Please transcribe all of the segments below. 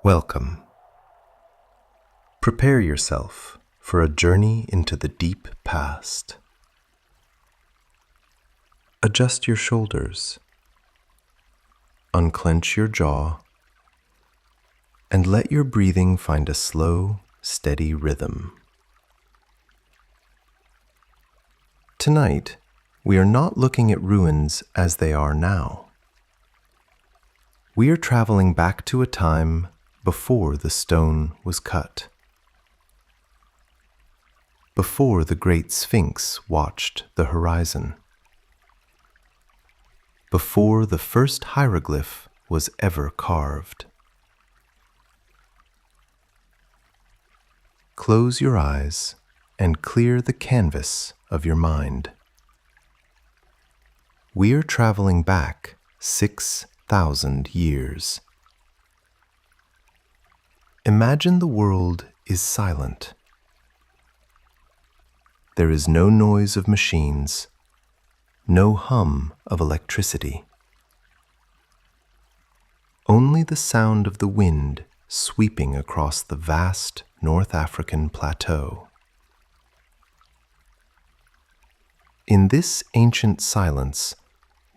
Welcome. Prepare yourself for a journey into the deep past. Adjust your shoulders, unclench your jaw, and let your breathing find a slow, steady rhythm. Tonight, we are not looking at ruins as they are now. We are traveling back to a time before the stone was cut, before the great Sphinx watched the horizon, before the first hieroglyph was ever carved. Close your eyes and clear the canvas of your mind. We are traveling back 6,000 years. Imagine the world is silent. There is no noise of machines, no hum of electricity. Only the sound of the wind sweeping across the vast North African plateau. In this ancient silence,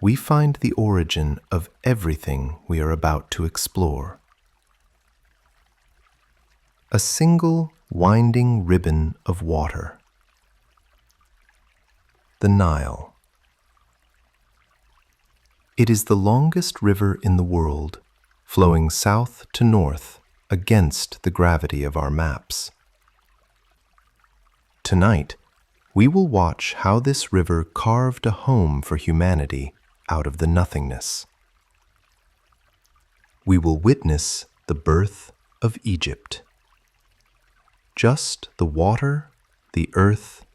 we find the origin of everything we are about to explore. A single winding ribbon of water. The Nile. It is the longest river in the world, flowing south to north against the gravity of our maps. Tonight, we will watch how this river carved a home for humanity out of the nothingness. We will witness the birth of Egypt. Just the water, the earth,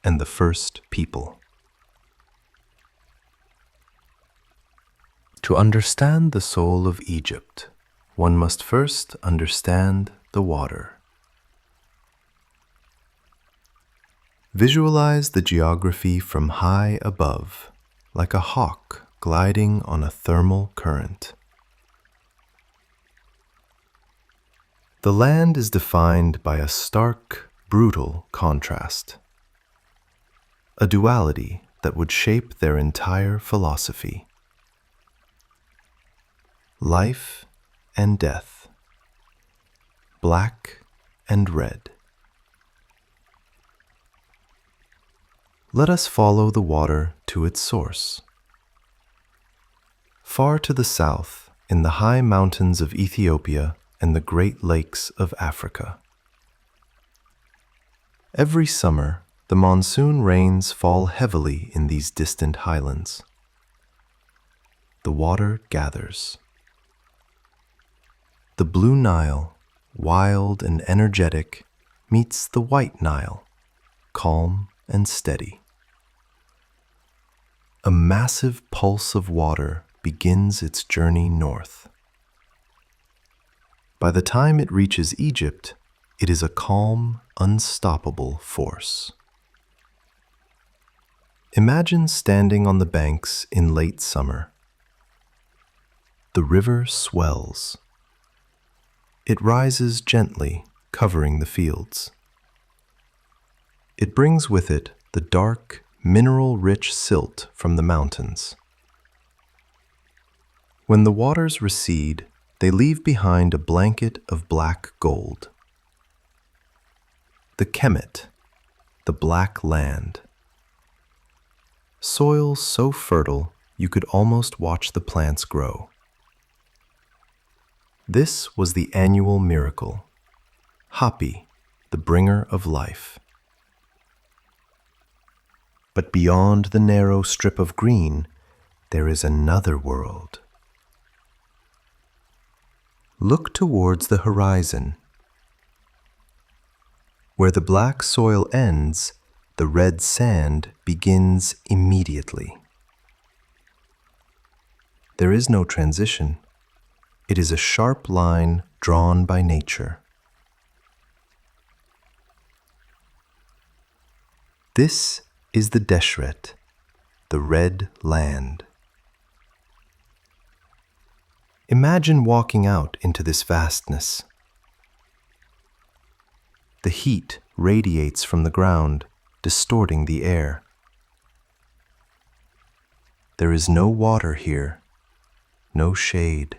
and the first people. To understand the soul of Egypt, one must first understand the water. Visualize the geography from high above, like a hawk gliding on a thermal current. The land is defined by a stark, brutal contrast, a duality that would shape their entire philosophy. Life and death, black and red. Let us follow the water to its source. Far to the south, in the high mountains of Ethiopia and the Great Lakes of Africa. Every summer, the monsoon rains fall heavily in these distant highlands. The water gathers. The blue Nile, wild and energetic, meets the white Nile, calm and steady. A massive pulse of water begins its journey north. By the time it reaches Egypt, it is a calm, unstoppable force. Imagine standing on the banks in late summer. The river swells. It rises gently, covering the fields. It brings with it the dark, mineral-rich silt from the mountains. When the waters recede, they leave behind a blanket of black gold. The Kemet, the black land. Soil so fertile you could almost watch the plants grow. This was the annual miracle, Hapi, the bringer of life. But beyond the narrow strip of green, there is another world. Look towards the horizon. Where the black soil ends, the red sand begins immediately. There is no transition. It is a sharp line drawn by nature. This is the Deshret, the red land. Imagine walking out into this vastness. The heat radiates from the ground, distorting the air. There is no water here, no shade,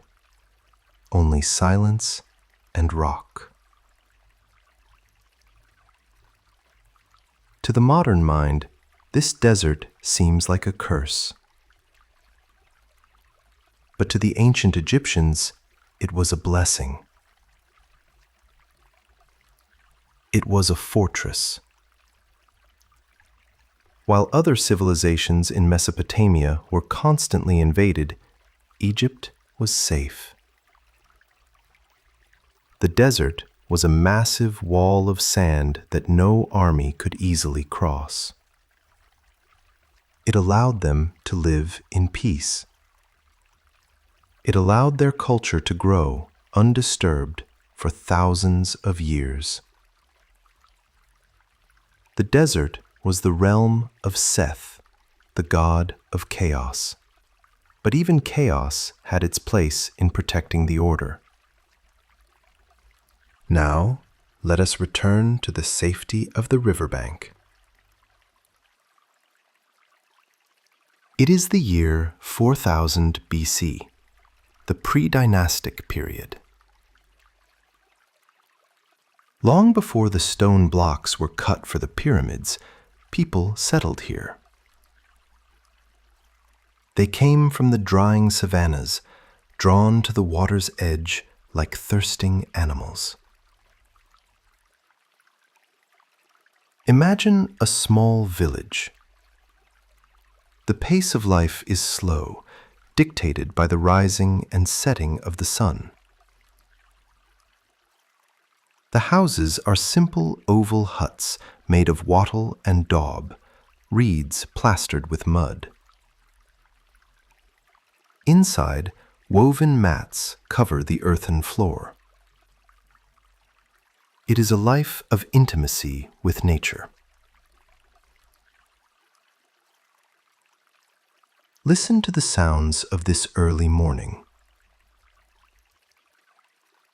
only silence and rock. To the modern mind, this desert seems like a curse. But to the ancient Egyptians, it was a blessing. It was a fortress. While other civilizations in Mesopotamia were constantly invaded, Egypt was safe. The desert was a massive wall of sand that no army could easily cross. It allowed them to live in peace. It allowed their culture to grow undisturbed for thousands of years. The desert was the realm of Seth, the god of chaos. But even chaos had its place in protecting the order. Now, let us return to the safety of the riverbank. It is the year 4000 BC, the pre-dynastic period. Long before the stone blocks were cut for the pyramids, people settled here. They came from the drying savannas, drawn to the water's edge like thirsting animals. Imagine a small village. The pace of life is slow, dictated by the rising and setting of the sun. The houses are simple oval huts made of wattle and daub, reeds plastered with mud. Inside, woven mats cover the earthen floor. It is a life of intimacy with nature. Listen to the sounds of this early morning.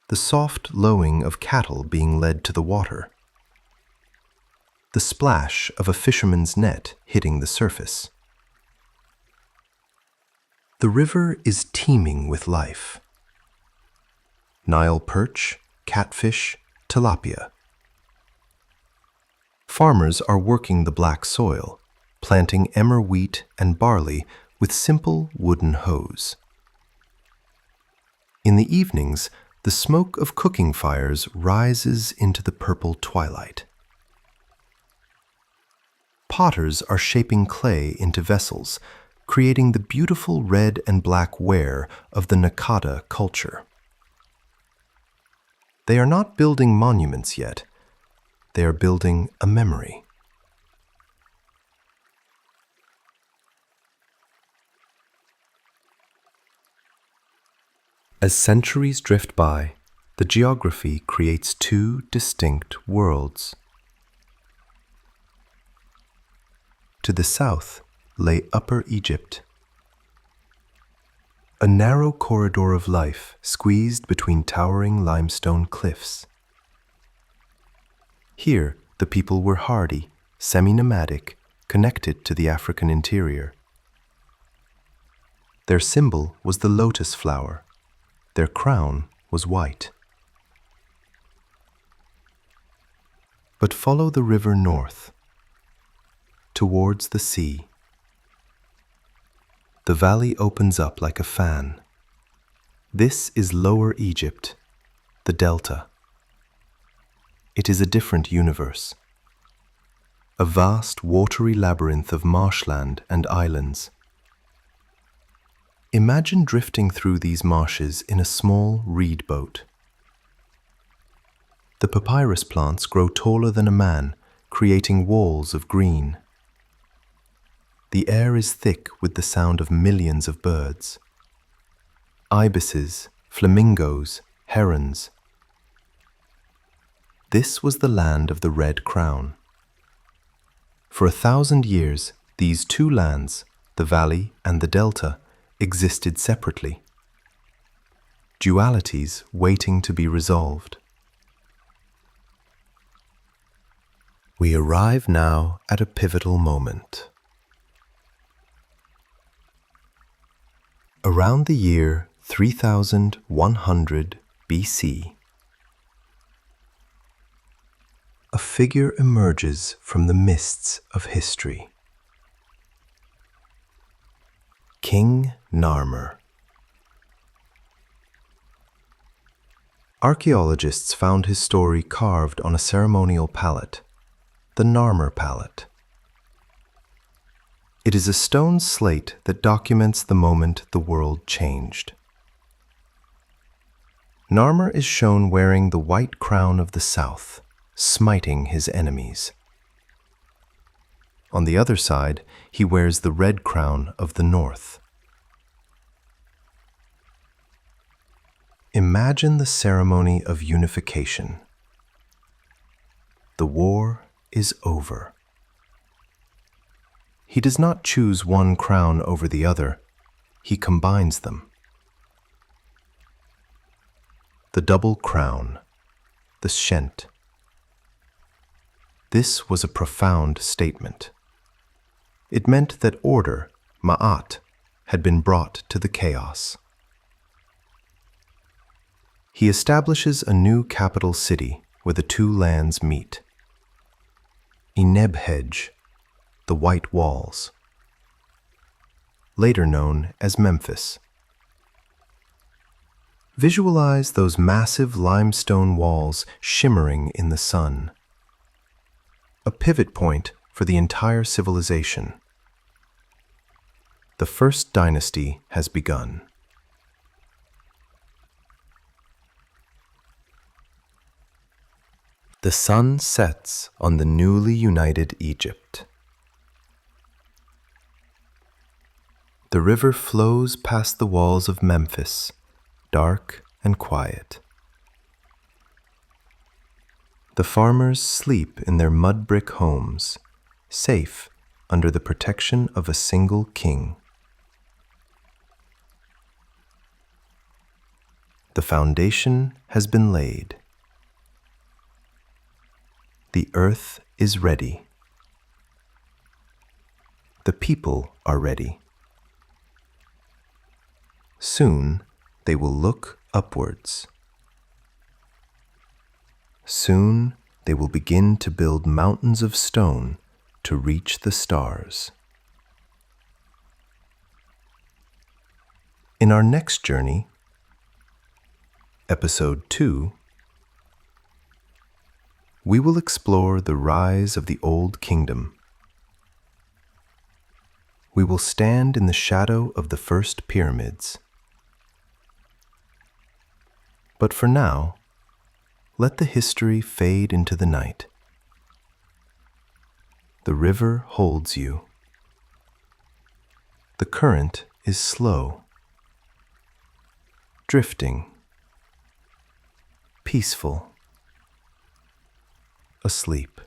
The soft lowing of cattle being led to the water. The splash of a fisherman's net hitting the surface. The river is teeming with life. Nile perch, catfish, tilapia. Farmers are working the black soil, planting emmer wheat and barley with simple wooden hoes. In the evenings, the smoke of cooking fires rises into the purple twilight. Potters are shaping clay into vessels, creating the beautiful red and black ware of the Nakada culture. They are not building monuments yet. They are building a memory. As centuries drift by, the geography creates two distinct worlds. To the south lay Upper Egypt, a narrow corridor of life squeezed between towering limestone cliffs. Here, the people were hardy, semi-nomadic, connected to the African interior. Their symbol was the lotus flower. Their crown was white. But follow the river north, towards the sea. The valley opens up like a fan. This is Lower Egypt, the Delta. It is a different universe. A vast watery labyrinth of marshland and islands. Imagine drifting through these marshes in a small reed boat. The papyrus plants grow taller than a man, creating walls of green. The air is thick with the sound of millions of birds. Ibises, flamingos, herons. This was the land of the Red Crown. For 1,000 years, these two lands, the valley and the delta, existed separately. dualities waiting to be resolved. We arrive now at a pivotal moment. Around the year 3100 BC, a figure emerges from the mists of history. King Narmer. Archaeologists found his story carved on a ceremonial palette, the Narmer palette. It is a stone slate that documents the moment the world changed. Narmer is shown wearing the white crown of the south, smiting his enemies. On the other side, he wears the red crown of the north. Imagine the ceremony of unification. The war is over. He does not choose one crown over the other, he combines them. The double crown, the Shent. This was a profound statement. It meant that order, Ma'at, had been brought to the chaos. He establishes a new capital city where the two lands meet. Inebhej, the White Walls, later known as Memphis. Visualize those massive limestone walls shimmering in the sun. A pivot point for the entire civilization. The first dynasty has begun. The sun sets on the newly united Egypt. The river flows past the walls of Memphis, dark and quiet. The farmers sleep in their mud brick homes, safe under the protection of a single king. The foundation has been laid. The earth is ready. The people are ready. Soon they will look upwards. Soon they will begin to build mountains of stone to reach the stars. In our next journey, Episode 2, we will explore the rise of the Old Kingdom. We will stand in the shadow of the first pyramids. But for now, let the history fade into the night. The river holds you. The current is slow, drifting, peaceful, asleep.